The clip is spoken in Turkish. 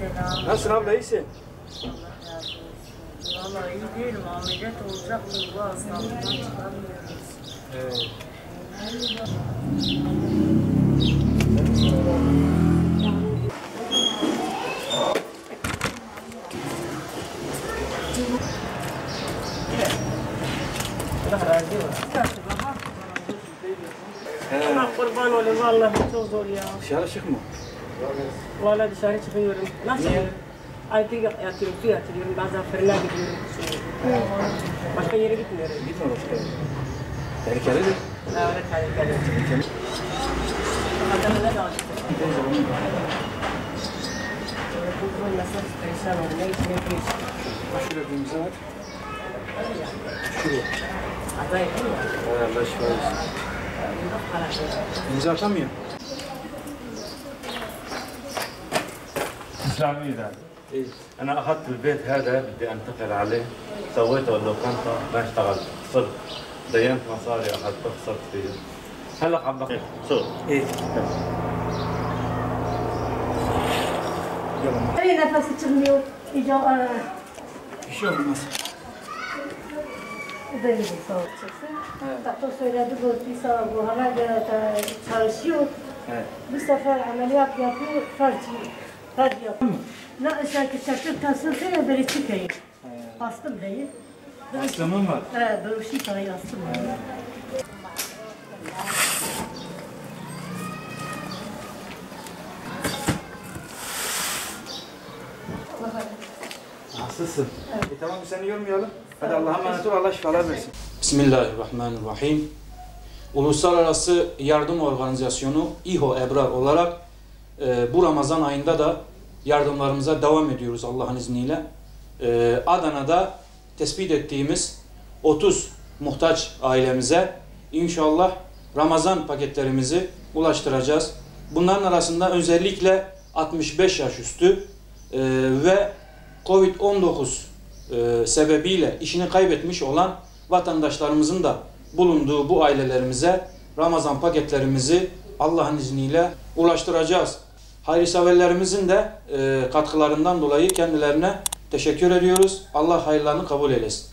Selam. Nasılsın abla, iyisin? Allah razı olsun. Vallahi iyi değilim. Ameliyat olacaktım. Bu hastalığından çıkamıyoruz. Evet. Allah kurban olayım. Vallahi çok zor ya. Dışarı çıkma. Vallahi dışarı çıkıyorum. Nasıl? Ayda yatıyorum, su yatırıyorum. Bazen fırına gidiyorum. Başka yere gitmiyorum. Gitme başka yere. Tehlikelidir. Öyle tehlikeli. Adamı ne de alıştı. Bu nasıl perişan oldu. Ne içine geçti. Şurada bir imza var. Şurada. Aday değil mi? Allah şifa versin. İmza atamıyor. اسلامي ده إيه. انا اخذت البيت هذا بدي انتقل عليه سويته اللوكانتا ما اشتغلت خسرت دينت مصاري اخذته خسرت فيه هلا عم بقى شغل İyi. Yalan. Nereye nefesi çıkmıyor? Bir şey olmaz. Bu da iyi sağ ol çıksın. Doktor söyledi bu hemen çalışıyor. Evet. Bu sefer ameliyat yapıyor, felç yapıyor. Ne şarkı çakır tasılsın böyle çıkıyor. Bastım değil. Hastamın var. Böyle bir şey parayı astım. Nasılsın? Tamam, seni yormayalım. Hadi Allah'a emanet ol, Allah şifalar versin. Bismillahirrahmanirrahim. Uluslararası Yardım Organizasyonu İHO Ebrar olarak bu Ramazan ayında da yardımlarımıza devam ediyoruz Allah'ın izniyle. Adana'da tespit ettiğimiz 30 muhtaç ailemize inşallah Ramazan paketlerimizi ulaştıracağız. Bunların arasında özellikle 65 yaş üstü ve Covid-19 sebebiyle işini kaybetmiş olan vatandaşlarımızın da bulunduğu bu ailelerimize Ramazan paketlerimizi Allah'ın izniyle ulaştıracağız. Hayırseverlerimizin de katkılarından dolayı kendilerine teşekkür ediyoruz. Allah hayırlarını kabul eylesin.